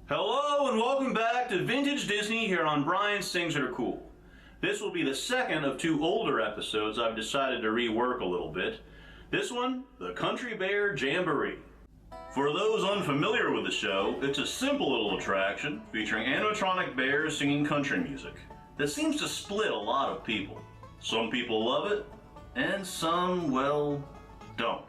Hello and welcome back to Vintage Disney here on Brian's Things That Are Cool. This will be the second of two older episodes I've decided to rework a little bit. This one, the Country Bear Jamboree. For those unfamiliar with the show, it's a simple little attraction featuring animatronic bears singing country music that seems to split a lot of people. Some people love it, and some, well, don't.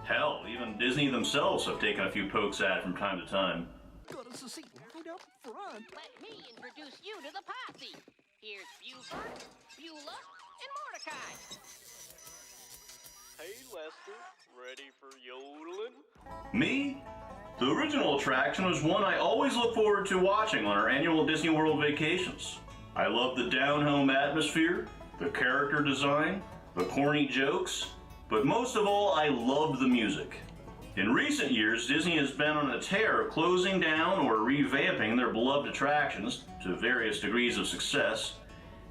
Hell, even Disney themselves have taken a few pokes at it from time to time. Got us a seat right up front. Let me introduce you to the posse. Here's Buford, Beulah, and Mordecai. Hey, Lester, ready for yodeling? Me? The original attraction was one I always look forward to watching on our annual Disney World vacations. I love the down-home atmosphere, the character design, the corny jokes, but most of all, I loved the music. In recent years, Disney has been on a tear of closing down or revamping their beloved attractions to various degrees of success,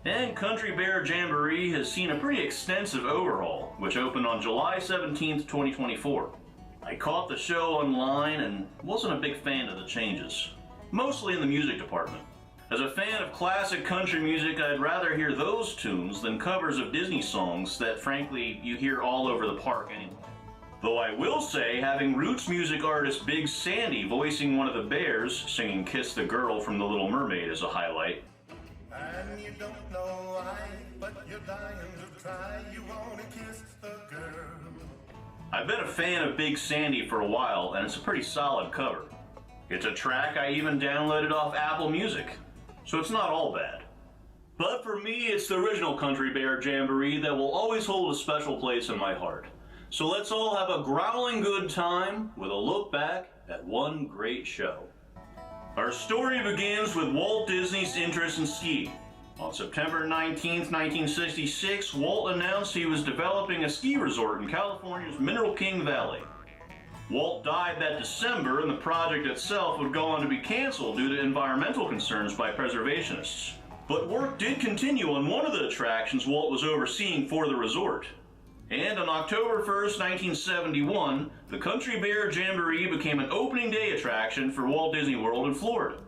and Country Bear Jamboree has seen a pretty extensive overhaul, which opened on July 17th, 2024. I caught the show online and wasn't a big fan of the changes, mostly in the music department. As a fan of classic country music, I'd rather hear those tunes than covers of Disney songs that, frankly, you hear all over the park anyway. Though I will say, having roots music artist Big Sandy voicing one of the bears singing Kiss the Girl from The Little Mermaid is a highlight. And you don't know why, but you're dying to try. You wanna kiss the girl. I've been a fan of Big Sandy for a while, and it's a pretty solid cover. It's a track I even downloaded off Apple Music, so it's not all bad. But for me, it's the original Country Bear Jamboree that will always hold a special place in my heart. So let's all have a growling good time with a look back at one great show. Our story begins with Walt Disney's interest in skiing. On September 19, 1966, Walt announced he was developing a ski resort in California's Mineral King Valley. Walt died that December, and the project itself would go on to be canceled due to environmental concerns by preservationists. But work did continue on one of the attractions Walt was overseeing for the resort. And on October 1st, 1971, the Country Bear Jamboree became an opening day attraction for Walt Disney World in Florida.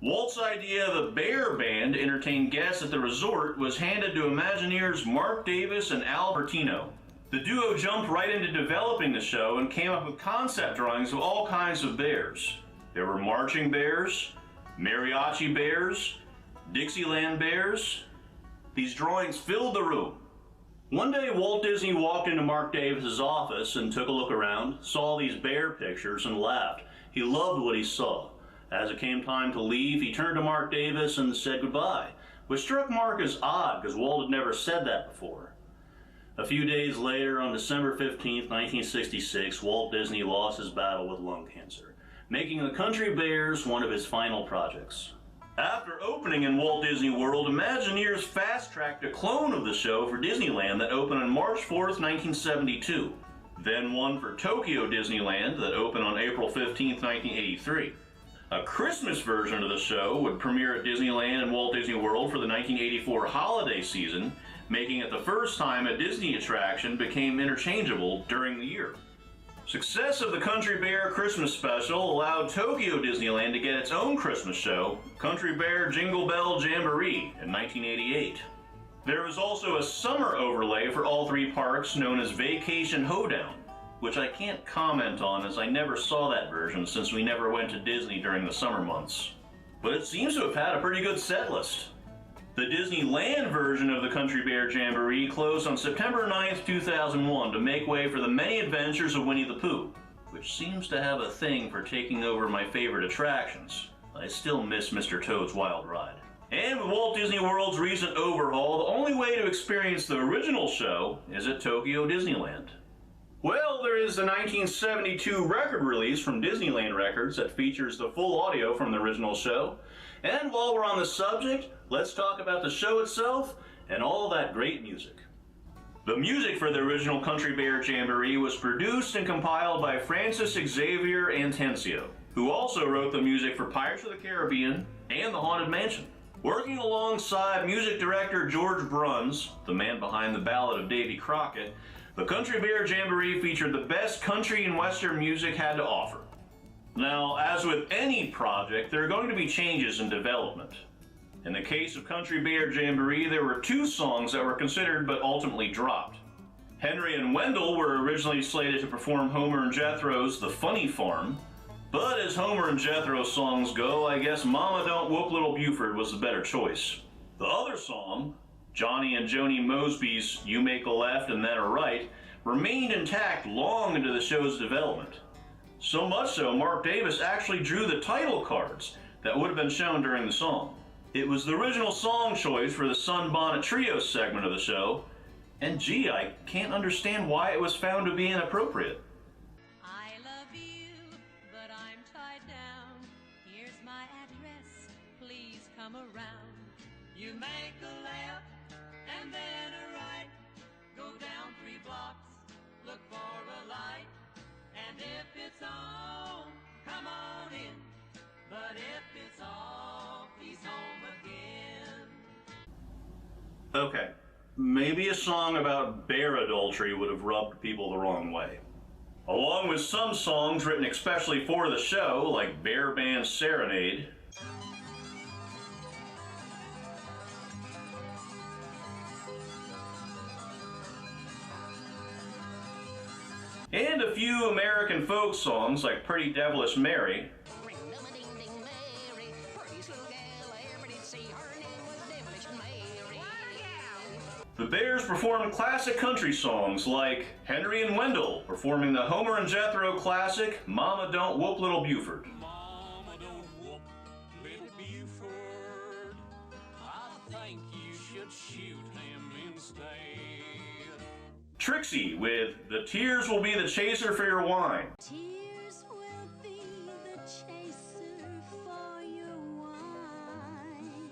Walt's idea of a bear band to entertain guests at the resort was handed to Imagineers Mark Davis and Al Bertino. The duo jumped right into developing the show and came up with concept drawings of all kinds of bears. There were marching bears, mariachi bears, Dixieland bears. These drawings filled the room. One day, Walt Disney walked into Mark Davis's office and took a look around, saw these bear pictures, and laughed. He loved what he saw. As it came time to leave, he turned to Mark Davis and said goodbye, which struck Mark as odd because Walt had never said that before. A few days later, on December 15, 1966, Walt Disney lost his battle with lung cancer, making the Country Bears one of his final projects. After opening in Walt Disney World, Imagineers fast-tracked a clone of the show for Disneyland that opened on March 4th, 1972. Then one for Tokyo Disneyland that opened on April 15th, 1983. A Christmas version of the show would premiere at Disneyland and Walt Disney World for the 1984 holiday season, making it the first time a Disney attraction became interchangeable during the year. Success of the Country Bear Christmas Special allowed Tokyo Disneyland to get its own Christmas show, Country Bear Jingle Bell Jamboree, in 1988. There was also a summer overlay for all three parks known as Vacation Hoedown, which I can't comment on as I never saw that version since we never went to Disney during the summer months. But it seems to have had a pretty good set list. The Disneyland version of the Country Bear Jamboree closed on September 9th, 2001 to make way for the Many Adventures of Winnie the Pooh, which seems to have a thing for taking over my favorite attractions. I still miss Mr. Toad's Wild Ride. And with Walt Disney World's recent overhaul, the only way to experience the original show is at Tokyo Disneyland. Well, there is the 1972 record release from Disneyland Records that features the full audio from the original show. And while we're on the subject, let's talk about the show itself and all that great music. The music for the original Country Bear Jamboree was produced and compiled by Francis Xavier Antencio, who also wrote the music for Pirates of the Caribbean and The Haunted Mansion. Working alongside music director George Bruns, the man behind the Ballad of Davy Crockett, the Country Bear Jamboree featured the best country and western music had to offer. Now, as with any project, there are going to be changes in development. In the case of Country Bear Jamboree, there were 2 songs that were considered but ultimately dropped. Henry and Wendell were originally slated to perform Homer and Jethro's The Funny Farm, but as Homer and Jethro's songs go, I guess Mama Don't Whoop Little Buford was the better choice. The other song, Johnny and Joni Mosby's You Make a Left and Then a Right, remained intact long into the show's development. So much so, Mark Davis actually drew the title cards that would have been shown during the song. It was the original song choice for the Sunbonnet Trio segment of the show, and gee, I can't understand why it was found to be inappropriate. I love you, but I'm tied down. Here's my address, please come around. You make a left and then a right. Go down 3 blocks, look for a light. And if it's on, come on in. But if it's off, he's home again. Okay, maybe a song about bear adultery would have rubbed people the wrong way. Along with some songs written especially for the show, like Bear Band's Serenade, and a few American folk songs like Pretty Devilish Mary, Ring-a-ding-ding Mary, prettiest little gal I ever did see. Her name was Devilish Mary. the Bears performed classic country songs like Henry and Wendell performing the Homer and Jethro classic Mama Don't Whoop Little Buford. Mama don't whoop little Buford. I think you should shoot him instead. Trixie with The Tears Will Be the Chaser for Your Wine. Tears will be the chaser for your wine.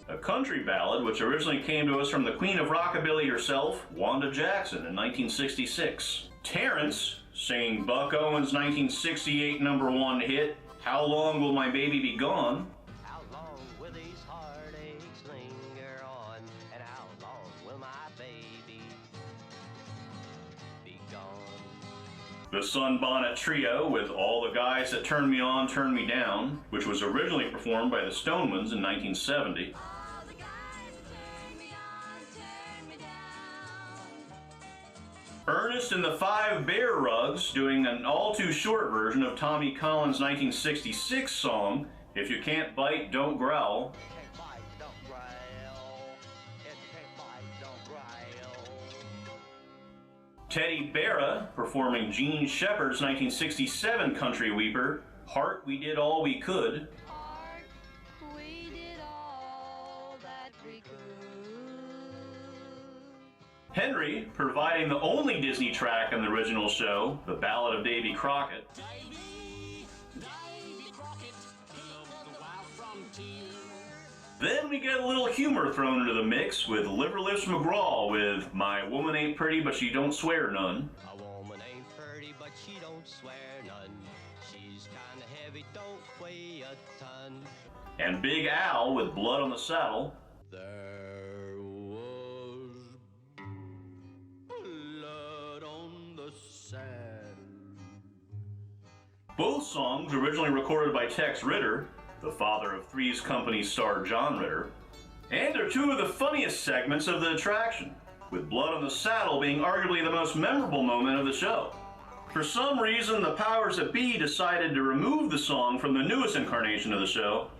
A country ballad which originally came to us from the Queen of Rockabilly herself, Wanda Jackson, in 1966. Terrence singing Buck Owens' 1968 #1 hit, How Long Will My Baby Be Gone? How long will these heartaches linger on? And how long will my baby be gone? The Sunbonnet Trio with All the Guys That Turn Me On, Turn Me Down, which was originally performed by the Stonemans in 1970. All the guys turn me on, turn me down. Ernest and the Five Bear Rugs doing an all-too-short version of Tommy Collins' 1966 song, If You Can't Bite, Don't Growl. Can't bite, don't growl. If you can't bite, don't growl. Teddy Barra performing Gene Shepard's 1967 country weeper, Heart We Did All We Could. Heart, we did all that we could. Henry providing the only Disney track in the original show, The Ballad of Davy Crockett. Davy Crockett, of the wild frontier. Then we get a little humor thrown into the mix with Liver Lips McGraw with My Woman Ain't Pretty But She Don't Swear None. A woman ain't pretty, but she don't swear none. She's kinda heavy, don't weigh a ton. And Big Al with Blood on the Saddle. There was blood on the saddle. Both songs originally recorded by Tex Ritter, the father of Three's Company star John Ritter, and are 2 of the funniest segments of the attraction, with Blood on the Saddle being arguably the most memorable moment of the show. For some reason, the powers that be decided to remove the song from the newest incarnation of the show.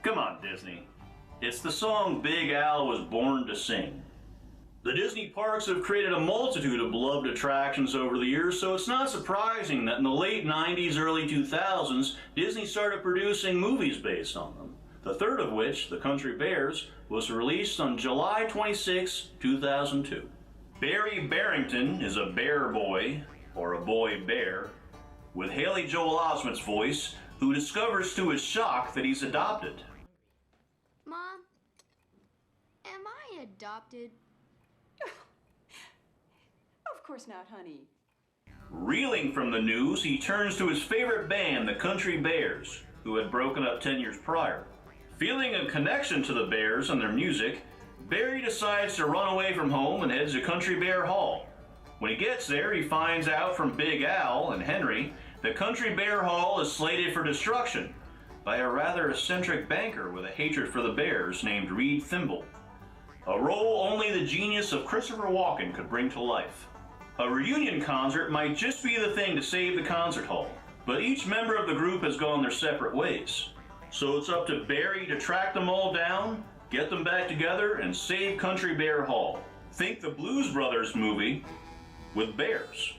Come on, Disney. It's the song Big Al was born to sing. The Disney parks have created a multitude of beloved attractions over the years, so it's not surprising that in the late 90s, early 2000s, Disney started producing movies based on them. The third of which, The Country Bears, was released on July 26, 2002. Barry Barrington is a bear boy, or a boy bear, with Haley Joel Osment's voice, who discovers to his shock that he's adopted. Mom, am I adopted? Of course not, honey. Reeling from the news, he turns to his favorite band, the Country Bears, who had broken up 10 years prior. Feeling a connection to the Bears and their music, Barry decides to run away from home and heads to Country Bear Hall. When he gets there, he finds out from Big Al and Henry the Country Bear Hall is slated for destruction by a rather eccentric banker with a hatred for the bears named Reed Thimble. A role only the genius of Christopher Walken could bring to life. A reunion concert might just be the thing to save the concert hall, but each member of the group has gone their separate ways. So it's up to Barry to track them all down, get them back together, and save Country Bear Hall. Think the Blues Brothers movie with bears.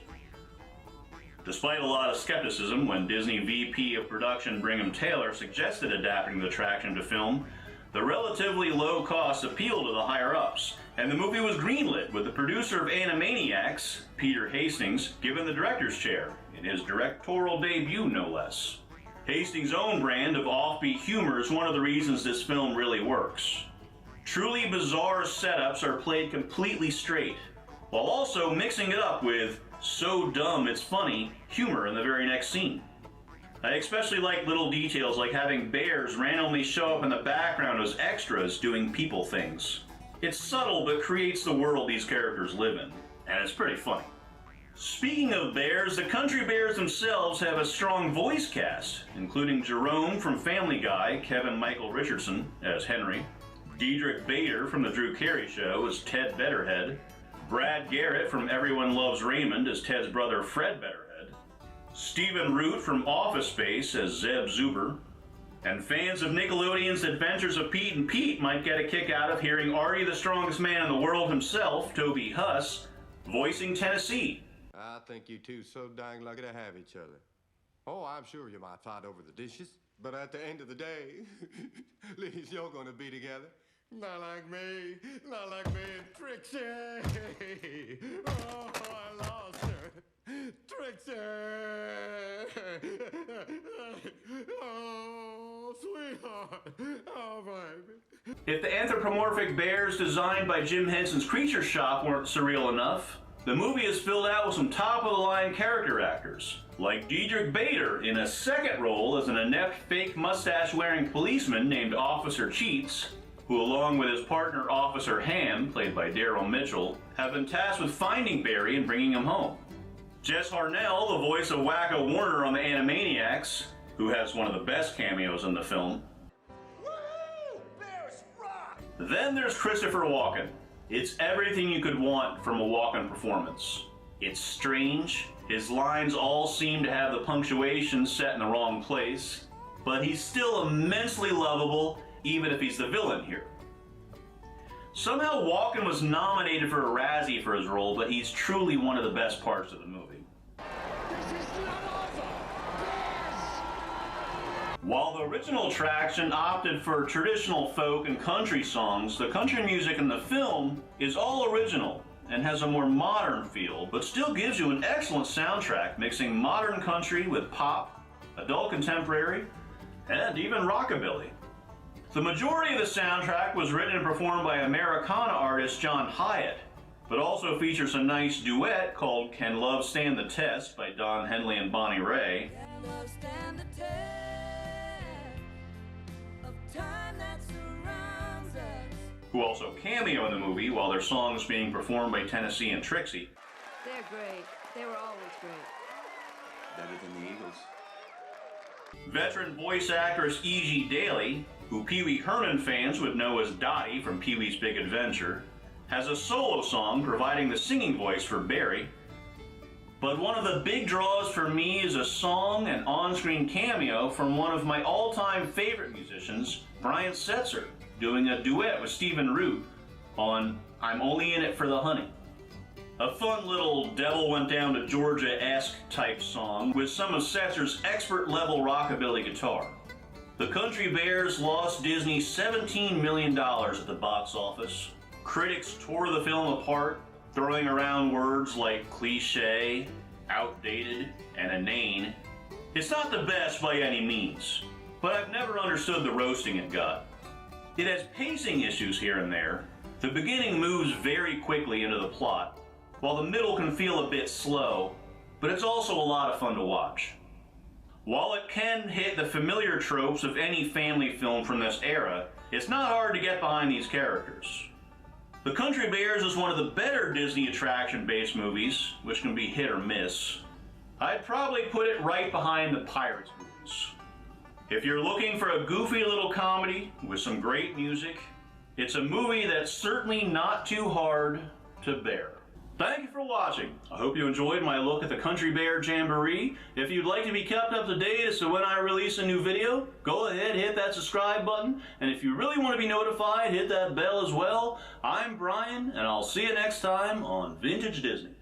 Despite a lot of skepticism when Disney VP of production Brigham Taylor suggested adapting the attraction to film, the relatively low cost appealed to the higher-ups, and the movie was greenlit with the producer of Animaniacs, Peter Hastings, given the director's chair, in his directorial debut no less. Hastings' own brand of offbeat humor is one of the reasons this film really works. Truly bizarre setups are played completely straight, while also mixing it up with so dumb it's funny humor in the very next scene. I especially like little details like having bears randomly show up in the background as extras doing people things. It's subtle but creates the world these characters live in, and it's pretty funny. Speaking of bears, the Country Bears themselves have a strong voice cast, including Jerome from Family Guy, Kevin Michael Richardson as Henry, Diedrich Bader from The Drew Carey Show as Ted Betterhead, Brad Garrett from Everyone Loves Raymond as Ted's brother Fred Betterhead, Stephen Root from Office Space as Zeb Zuber, and fans of Nickelodeon's Adventures of Pete and Pete might get a kick out of hearing Artie the Strongest Man in the World himself, Toby Huss, voicing Tennessee. I think you two so dang lucky to have each other. Oh, I'm sure you might fight over the dishes, but at the end of the day, at least you're gonna be together. Not like me and Trixie. Oh, I lost her. Trixie! Oh, sweetheart. Oh, baby. If the anthropomorphic bears designed by Jim Henson's Creature Shop weren't surreal enough, the movie is filled out with some top-of-the-line character actors, like Diedrich Bader in a second role as an inept fake mustache-wearing policeman named Officer Cheats, who along with his partner Officer Ham, played by Daryl Mitchell, have been tasked with finding Barry and bringing him home. Jess Harnell, the voice of Wacko Warner on the Animaniacs, who has one of the best cameos in the film. Woo! Bears rock! Then there's Christopher Walken. It's everything you could want from a Walken performance. It's strange, his lines all seem to have the punctuation set in the wrong place, but he's still immensely lovable even if he's the villain here. Somehow Walken was nominated for a Razzie for his role, but he's truly one of the best parts of the movie. This is not over! Bears! While the original attraction opted for traditional folk and country songs, the country music in the film is all original and has a more modern feel, but still gives you an excellent soundtrack mixing modern country with pop, adult contemporary, and even rockabilly. The majority of the soundtrack was written and performed by Americana artist John Hyatt, but also features a nice duet called Can Love Stand the Test by Don Henley and Bonnie Raitt, who also cameo in the movie while their songs being performed by Tennessee and Trixie. They're great. They were always great. Better than the Eagles. Veteran voice actress E.G. Daly, who Pee Wee Herman fans would know as Dottie from Pee-wee's Big Adventure, has a solo song providing the singing voice for Barry. But one of the big draws for me is a song and on-screen cameo from one of my all-time favorite musicians, Brian Setzer, doing a duet with Stephen Root on I'm Only in It for the Honey. A fun little Devil Went Down to Georgia-esque type song with some of Setzer's expert-level rockabilly guitar. The Country Bears lost Disney $17 million at the box office. Critics tore the film apart, throwing around words like cliche, outdated, and inane. It's not the best by any means, but I've never understood the roasting it got. It has pacing issues here and there. The beginning moves very quickly into the plot, while the middle can feel a bit slow, but it's also a lot of fun to watch. While it can hit the familiar tropes of any family film from this era, it's not hard to get behind these characters. The Country Bears is one of the better Disney attraction-based movies, which can be hit or miss. I'd probably put it right behind the Pirates movies. If you're looking for a goofy little comedy with some great music, it's a movie that's certainly not too hard to bear. Thank you for watching. I hope you enjoyed my look at the Country Bear Jamboree. If you'd like to be kept up to date as to when I release a new video, go ahead, hit that subscribe button. And if you really want to be notified, hit that bell as well. I'm Brian, and I'll see you next time on Vintage Disney.